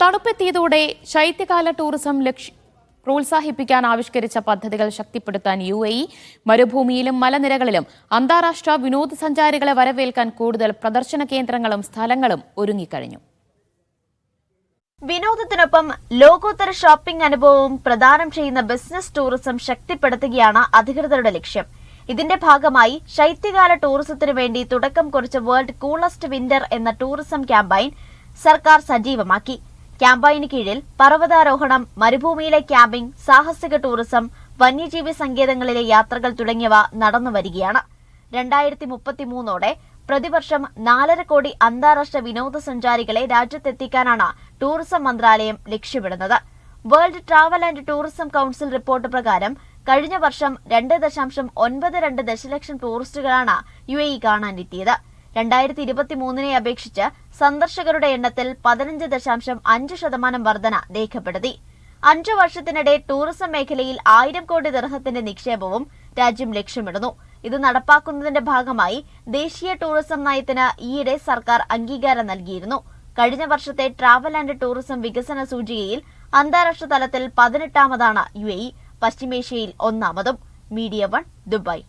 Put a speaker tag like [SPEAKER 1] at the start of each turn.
[SPEAKER 1] തണുപ്പെത്തിയതോടെ ശൈത്യകാല ടൂറിസം പ്രോത്സാഹിപ്പിക്കാൻ ആവിഷ്കരിച്ച പദ്ധതികൾ ശക്തിപ്പെടുത്താൻ UAE മരുഭൂമിയിലും മലനിരകളിലും അന്താരാഷ്ട്ര വിനോദസഞ്ചാരികളെ വരവേൽക്കാൻ കൂടുതൽ പ്രദർശന കേന്ദ്രങ്ങളും സ്ഥലങ്ങളും ഒരുങ്ങിക്കഴിഞ്ഞു.
[SPEAKER 2] വിനോദത്തിനൊപ്പം ലോകോത്തര ഷോപ്പിംഗ് അനുഭവവും പ്രദാനം ചെയ്യുന്ന ബിസിനസ് ടൂറിസം ശക്തിപ്പെടുത്തുകയാണ് അധികൃതരുടെ ലക്ഷ്യം. ഇതിന്റെ ഭാഗമായി ശൈത്യകാല ടൂറിസത്തിനു വേണ്ടി തുടക്കം കുറിച്ച വേൾഡ് കൂളസ്റ്റ് വിന്റർ എന്ന ടൂറിസം ക്യാമ്പയിൻ സർക്കാർ സജീവമാക്കി. ക്യാമ്പയിന് കീഴിൽ പർവ്വതാരോഹണം, മരുഭൂമിയിലെ ക്യാമ്പിംഗ്, സാഹസിക ടൂറിസം, വന്യജീവി സങ്കേതങ്ങളിലെ യാത്രകൾ തുടങ്ങിയവ നടന്നുവരികയാണ്. 2033ഓടെ പ്രതിവർഷം 4.5 കോടി അന്താരാഷ്ട്ര വിനോദസഞ്ചാരികളെ രാജ്യത്തെത്തിക്കാനാണ് ടൂറിസം മന്ത്രാലയം ലക്ഷ്യമിടുന്നത്. World travel and tourism council report പ്രകാരം കഴിഞ്ഞ വർഷം 2.92 ദശലക്ഷം ടൂറിസ്റ്റുകളാണ് UAE കാണാനെത്തിയത്. 2023 അപേക്ഷിച്ച് സന്ദർശകരുടെ എണ്ണത്തിൽ 15.5% വർധന രേഖപ്പെടുത്തി. 5 വർഷത്തിനിടെ ടൂറിസം മേഖലയിൽ 1000 കോടി ദിർഹത്തിന്റെ നിക്ഷേപവും രാജ്യം ലക്ഷ്യമിടുന്നു. ഇത് നടപ്പാക്കുന്നതിന്റെ ഭാഗമായി ദേശീയ ടൂറിസം നയത്തിന് ഈയിടെ സർക്കാർ അംഗീകാരം നൽകിയിരുന്നു. കഴിഞ്ഞ വർഷത്തെ ട്രാവൽ ആൻഡ് ടൂറിസം വികസന സൂചികയിൽ അന്താരാഷ്ട്ര തലത്തിൽ 18ാമതാണ് UAE, പശ്ചിമേഷ്യയിൽ 1ാമതും. Media 1, Dubai.